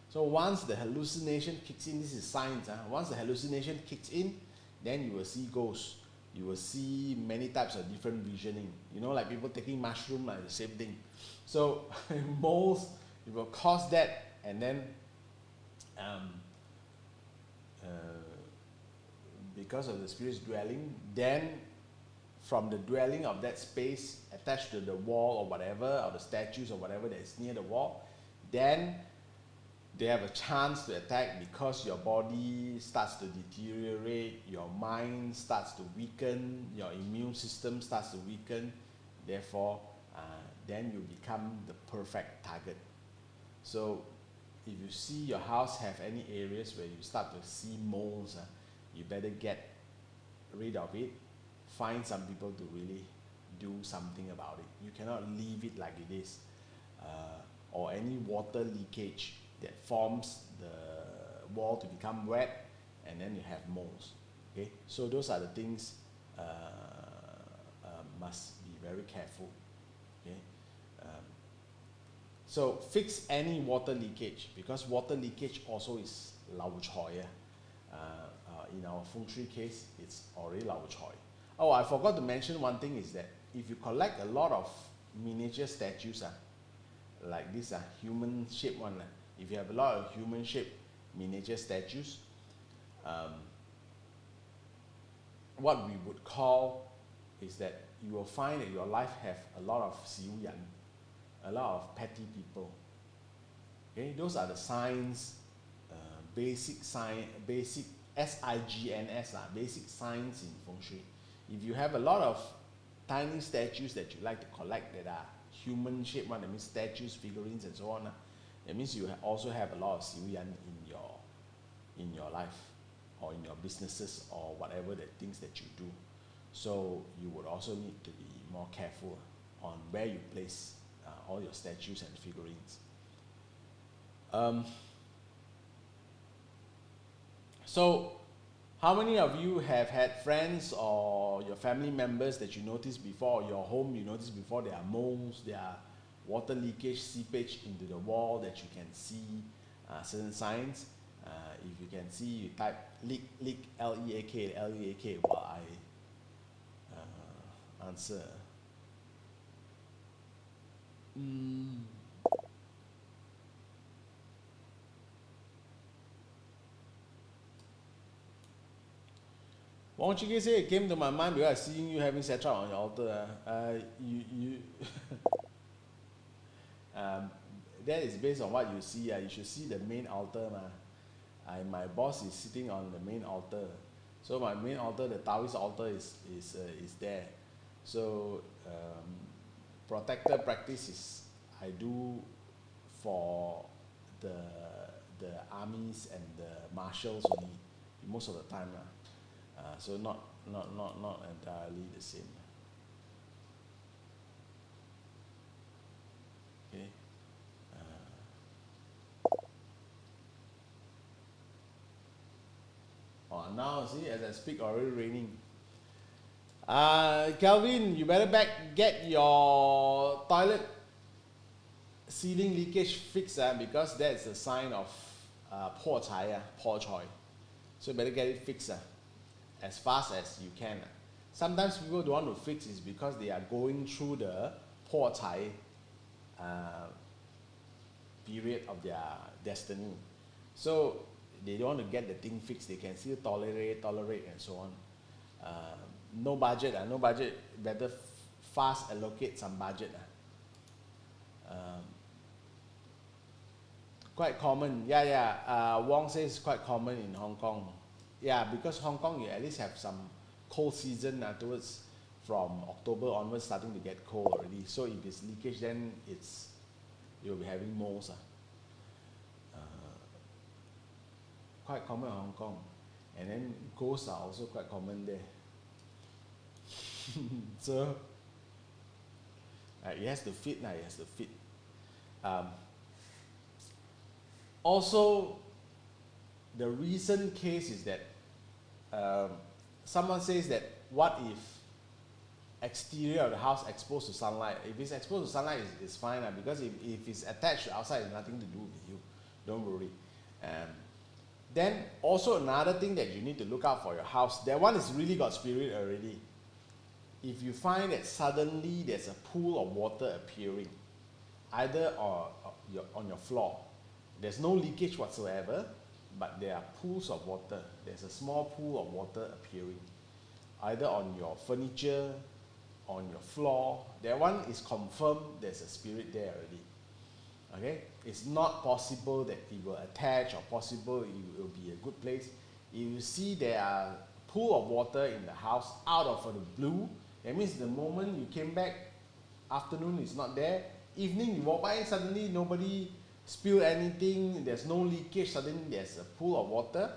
So once the hallucination kicks in, this is science. Once the hallucination kicks in, then you will see ghosts. You will see many types of different visioning. You know, like people taking mushroom, like the same thing. So moles, it will cause that, and then because of the spirit's dwelling, then from the dwelling of that space attached to the wall or whatever, or the statues or whatever that is near the wall, then they have a chance to attack, because your body starts to deteriorate, your mind starts to weaken, your immune system starts to weaken. Therefore, then you become the perfect target. So if you see your house have any areas where you start to see moles, you better get rid of it. Find some people to really do something about it. You cannot leave it like it is. Or any water leakage that forms the wall to become wet, and then you have moles. Okay, so those are the things must be very careful. Okay, so fix any water leakage, because water leakage also is lao choy. In our feng shui case, it's already lao choy. Oh, I forgot to mention one thing, is that if you collect a lot of miniature statues, like this human shaped one, if you have a lot of human shaped miniature statues, what we would call is that you will find that your life have a lot of Xiu Yan, a lot of petty people. Okay, those are the signs, basic sign, basic SIGNS, basic signs in feng shui. If you have a lot of tiny statues that you like to collect that are human shaped one, that means statues, figurines, and so on, that means you also have a lot of Xiu Yan in your life, or in your businesses, or whatever the things that you do. So you would also need to be more careful on where you place all your statues and figurines. So how many of you have had friends or your family members that you noticed before, or your home you noticed before, there are moles, there are water leakage, seepage into the wall, that you can see certain signs? If you can see, you type leak, L-E-A-K, L-E-A-K, while I answer. Wong Chiki say, it came to my mind because I seeing you having set up on your altar. That is based on what you see. You should see the main altar. My boss is sitting on the main altar. So my main altar, the Taoist altar, is there. So protector practice is I do for the armies and the marshals only, most of the time. So not entirely the same. Okay. Now see, as I speak, already raining. Kelvin, you better get your toilet ceiling leakage fixed because that's a sign of poor choy. So you better get it fixed as fast as you can. Sometimes people don't want to fix it because they are going through the poor period of their destiny. So they don't want to get the thing fixed. They can still tolerate and so on. No budget, better fast allocate some budget. Quite common, Wong says quite common in Hong Kong. Yeah, because Hong Kong, you at least have some cold season towards from October onwards, starting to get cold already. So if it's leakage, then you'll be having moles. Quite common in Hong Kong. And then ghosts are also quite common there. So it has to fit. Also, the recent case is that someone says that what if exterior of the house exposed to sunlight? If it's exposed to sunlight, it's fine because if it's attached to outside, it's nothing to do with you. Don't worry. Then also another thing that you need to look out for your house, that one is really got spirit already. If you find that suddenly there's a pool of water appearing, either on your floor, there's no leakage whatsoever, but there are pools of water. There's a small pool of water appearing, either on your furniture, on your floor. That one is confirmed there's a spirit there already. Okay? It's not possible that it will attach or possible it will be a good place. If you see there are pool of water in the house out of the blue, that means the moment you came back, afternoon is not there, evening you walk by, suddenly nobody spilled anything, there's no leakage, suddenly there's a pool of water,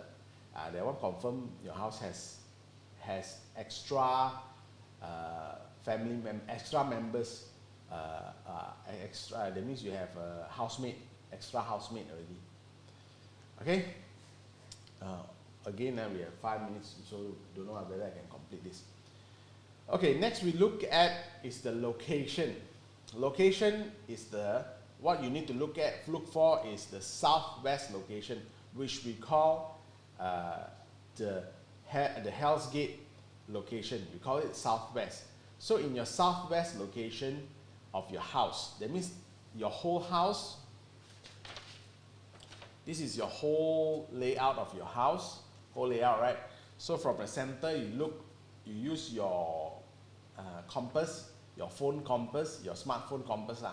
that one confirm your house has extra extra members, that means you have a housemate, extra housemate already. Okay? Again, we have 5 minutes, so don't know whether I can complete this. Okay, next we look at is the location. Location is what you need to look for is the southwest location, which we call the Hell's Gate location. We call it southwest. So in your southwest location of your house, that means your whole house, this is your whole layout of your house, whole layout, right? So from the center, you use your compass, your phone compass, your smartphone compass.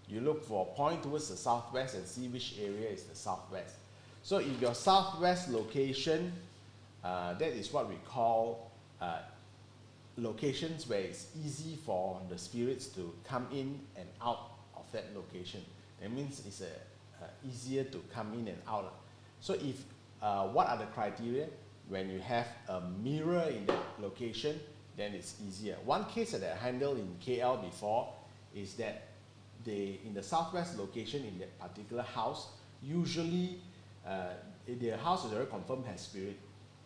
You look for a point towards the southwest and see which area is the southwest. So if your southwest location, that is what we call locations where it's easy for the spirits to come in and out of that location. That means it's easier to come in and out. So if what are the criteria? When you have a mirror in that location, then it's easier. One case that I handled in KL before is that in the southwest location in that particular house, usually the house is already confirmed has spirit.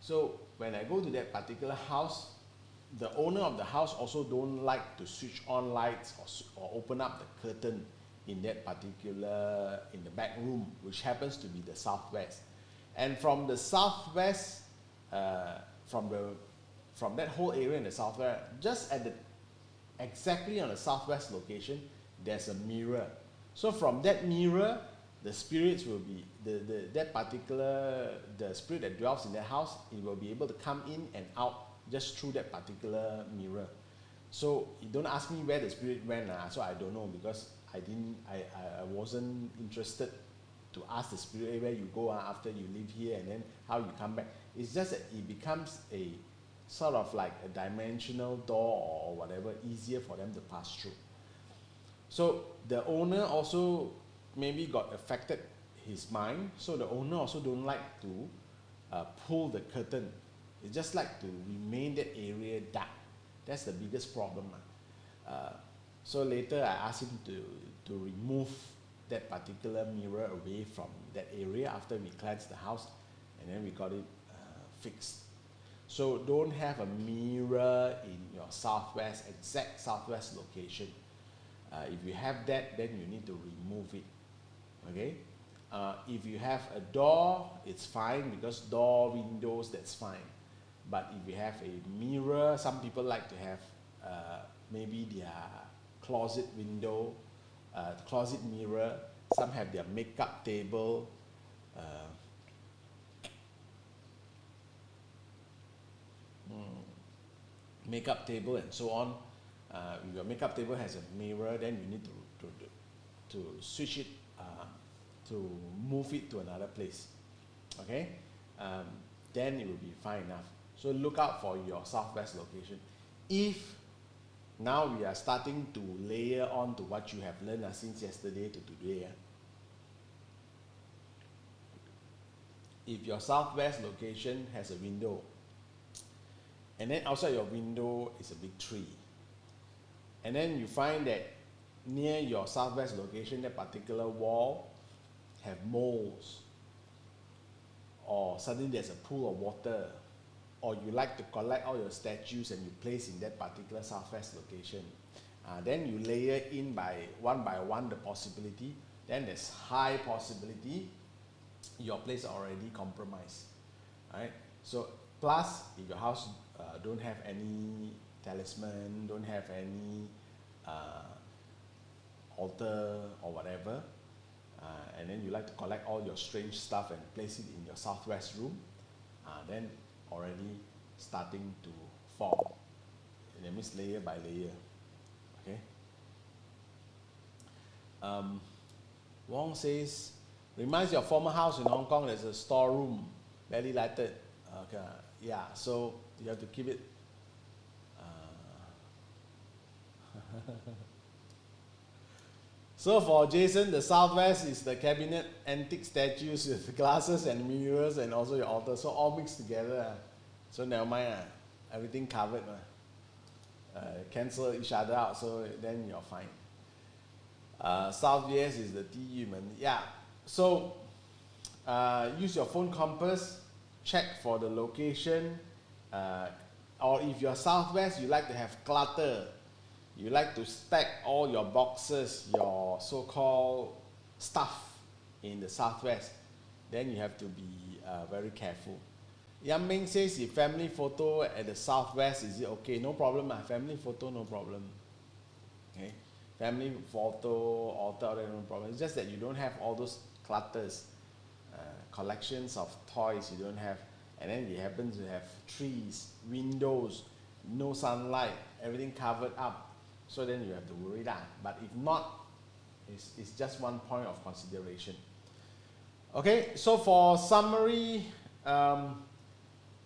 So when I go to that particular house, the owner of the house also don't like to switch on lights or open up the curtain in that particular, in the back room, which happens to be the southwest. And from the southwest, from that whole area in the southwest, just at exactly on the southwest location, there's a mirror. So from that mirror, the spirits will be, the spirit that dwells in that house, it will be able to come in and out just through that particular mirror. So you don't ask me where the spirit went, so I don't know, because I wasn't interested to ask the spirit where you go after you live here and then how you come back. It's just that it becomes a sort of like a dimensional door or whatever, easier for them to pass through. So the owner also maybe got affected his mind. So the owner also don't like to pull the curtain. They just like to remain that area dark. That's the biggest problem. So later I asked him to remove that particular mirror away from that area after we cleansed the house, and then we got it fixed. So don't have a mirror in your southwest, exact southwest location. If you have that, then you need to remove it. Okay? If you have a door, it's fine, because door, windows, that's fine. But if you have a mirror, some people like to have maybe their closet window, closet mirror. Some have their makeup table. Makeup table and so on. If your makeup table has a mirror, then you need to switch it, to move it to another place. Okay, then it will be fine enough. So look out for your southwest location. If now we are starting to layer on to what you have learned since yesterday to today. If your southwest location has a window, and then outside your window is a big tree, and then you find that near your southwest location, that particular wall have moles, or suddenly there's a pool of water, or you like to collect all your statues and you place in that particular southwest location, then you layer in by one the possibility, then there's high possibility your place already compromised. Right? So plus, if your house don't have any talisman, don't have any altar or whatever, and then you like to collect all your strange stuff and place it in your southwest room, then already starting to form. And that means layer by layer. Okay. Wong says, reminds you of former house in Hong Kong. There's a storeroom, barely lighted. Okay. Yeah, so you have to keep it. So for Jason, the southwest is the cabinet, antique statues with glasses and mirrors, and also your altar. So all mixed together. So never mind, everything covered. Cancel each other out, so then you're fine. Southwest is the Yuan. Yeah. So use your phone compass, check for the location, or if you're southwest, you like to have clutter. You like to stack all your boxes, your so-called stuff in the southwest, then you have to be very careful. Yang Ming says, if family photo at the southwest, is it okay? No problem, family photo, no problem. Okay, family photo, altar, no problem. It's just that you don't have all those clutters, collections of toys you don't have, and then you happen to have trees, windows, no sunlight, everything covered up. So then you have to worry that. But if not, it's just one point of consideration. Okay, so for summary,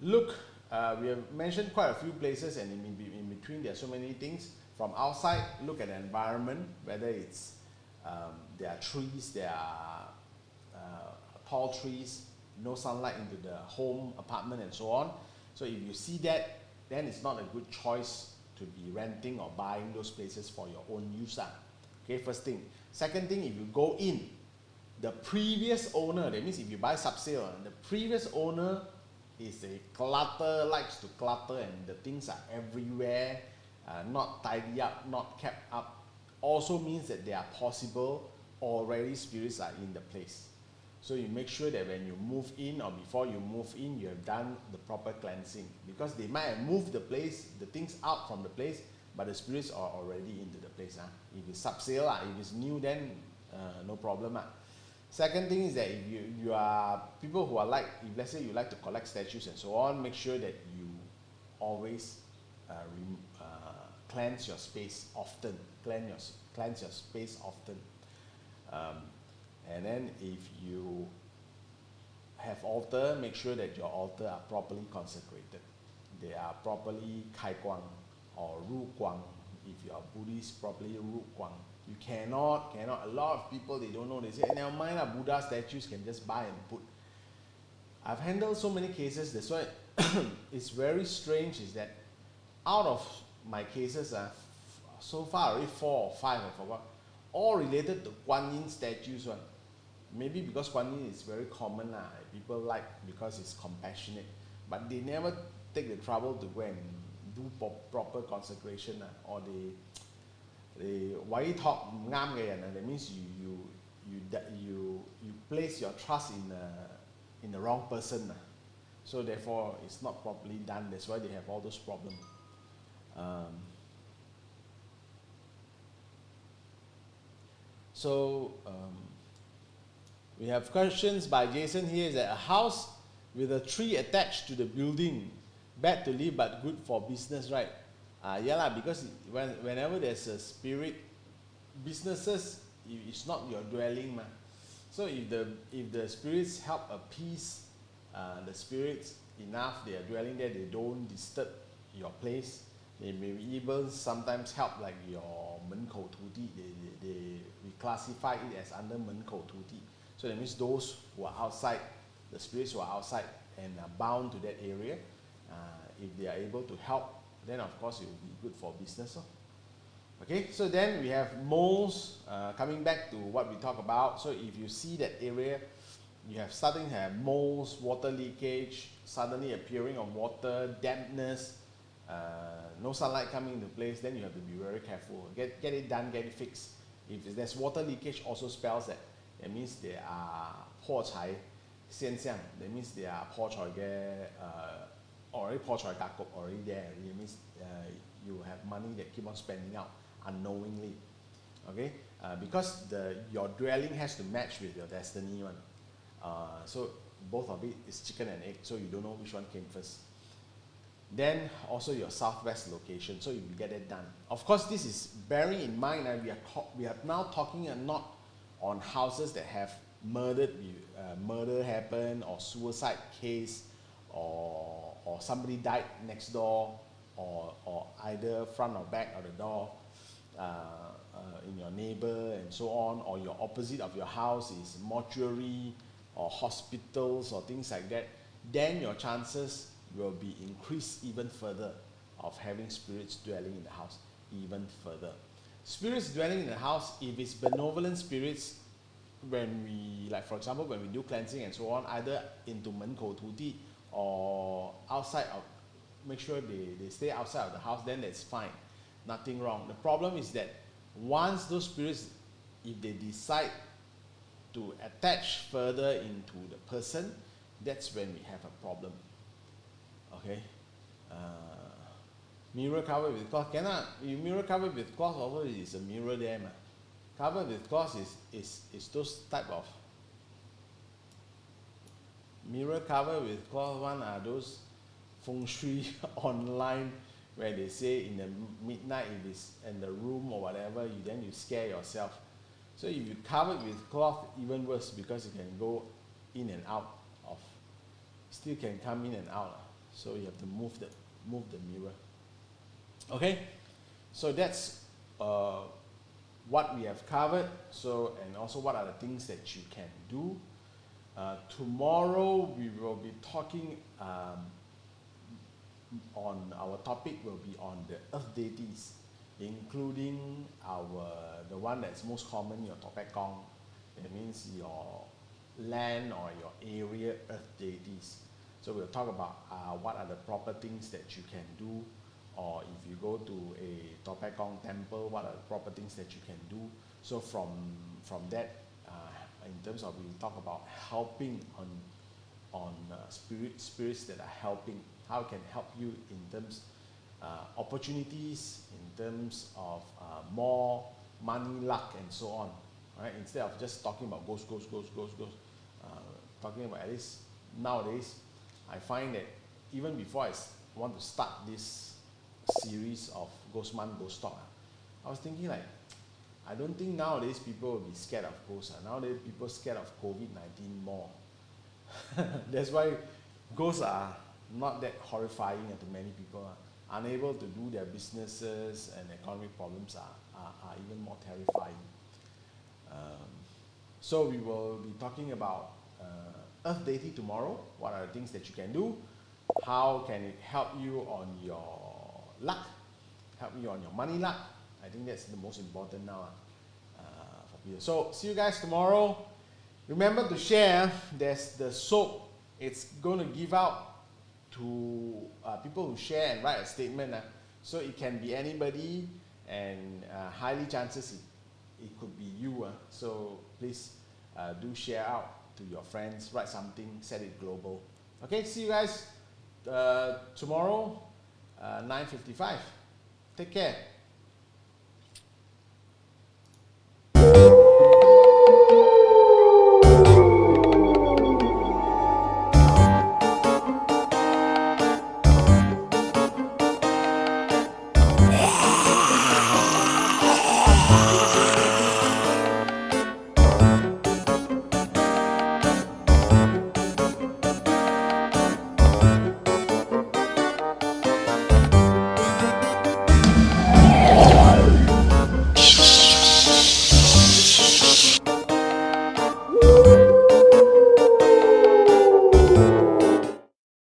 look, we have mentioned quite a few places, and in between there are so many things. From outside, look at the environment, whether it's there are trees, there are tall trees, no sunlight into the home, apartment, and so on. So if you see that, then it's not a good choice to be renting or buying those places for your own use. Okay, first thing. Second thing, if you go in, the previous owner, that means if you buy sub-sale, the previous owner is a clutter, likes to clutter, and the things are everywhere, not tidy up, not kept up, also means that there are possible already spirits are in the place. So you make sure that when you move in, or before you move in, you have done the proper cleansing, because they might have moved the place, the things out from the place, but the spirits are already into the place. If it's sub-sale, if it's new, then no problem. Second thing is that if you are people who are like, if let's say you like to collect statues and so on, make sure that you always cleanse your space often. Cleanse your space often. And then if you have altar, make sure that your altar are properly consecrated. They are properly kai guang or ru guang. If you are Buddhist, properly ru guang. You cannot. A lot of people, they don't know. They say, never mind, Buddha statues can just buy and put. I've handled so many cases. That's why it's very strange is that out of my cases, so far already 4 or 5, I forgot, all related to Guan Yin statues. One. Maybe because Guan Yin is very common. People like because it's compassionate. But they never take the trouble to go and do proper consecration. Or they why talk ngam嘅人, that means you place your trust in the wrong person. So therefore it's not properly done. That's why they have all those problems. We have questions by Jason here. Is that a house with a tree attached to the building, bad to live but good for business, right? Yeah lah, because whenever there's a spirit, businesses, it's not your dwelling, so if the spirits help appease the spirits enough, they are dwelling there, they don't disturb your place. They may even sometimes help, like your 门口土地, we classify it as under 门口土地. So that means those who are outside, the spirits who are outside and are bound to that area, if they are able to help, then of course it will be good for business. Okay, so then we have moles, coming back to what we talked about. So if you see that area, you have starting to have moles, water leakage, suddenly appearing of water, dampness, no sunlight coming into place, then you have to be very careful. Get it done, get it fixed. If there's water leakage, also spells that it means there are 破财现象. That means there are 破财嘅, already 破财格局 already there. It means you have money that keep on spending out unknowingly. Okay, because your dwelling has to match with your destiny one. So both of it is chicken and egg. So you don't know which one came first. Then also your southwest location, so you get it done. Of course, this is bearing in mind that we are now talking not on houses that have murder happen, or suicide case, or somebody died next door, or either front or back of the door, in your neighbor and so on, or your opposite of your house is mortuary or hospitals or things like that. Then your chances will be increased even further of having spirits dwelling in the house even further. Spirits dwelling in the house, if it's benevolent spirits, when we, like for example, when we do cleansing and so on, either into 门口土地 or outside of, make sure they stay outside of the house, then that's fine, nothing wrong. The problem is that once those spirits, if they decide to attach further into the person, that's when we have a problem. Okay, mirror covered with cloth cannot. You mirror covered with cloth, although it is a mirror there. Covered with cloth is those type of mirror covered with cloth one are those Feng Shui online where they say in the midnight, if it's in the room or whatever, then you scare yourself. So if you cover it with cloth, even worse, because you can go in and out of, still can come in and out. So you have to move the mirror. Okay, so that's what we have covered. So, and also what are the things that you can do. Tomorrow we will be talking on our topic will be on the earth deities, including the one that's most common, your Topekong. That means your land or your area earth deities. So we'll talk about what are the proper things that you can do, or if you go to a Topekong temple, what are the proper things that you can do. So from that, in terms of, we talk about helping on spirits that are helping, how it can help you in terms opportunities, in terms of more money, luck, and so on. Right? Instead of just talking about ghosts, talking about, at least nowadays, I find that even before I want to start this series of Ghost Month, Ghost Talk, I was thinking like, I don't think nowadays people will be scared of ghosts. Nowadays people are scared of COVID-19 more. That's why ghosts are not that horrifying to many people. Unable to do their businesses and economic problems are are even more terrifying. So we will be talking about Earth deity tomorrow. What are the things that you can do? How can it help you on your luck? Help you on your money luck? I think that's the most important now for people. So see you guys tomorrow. Remember to share. There's the soap. It's going to give out to people who share and write a statement. So it can be anybody, and highly chances it could be you. So please do share out to your friends. Write something. Set it global. Okay. See you guys tomorrow, 9:55. Take care.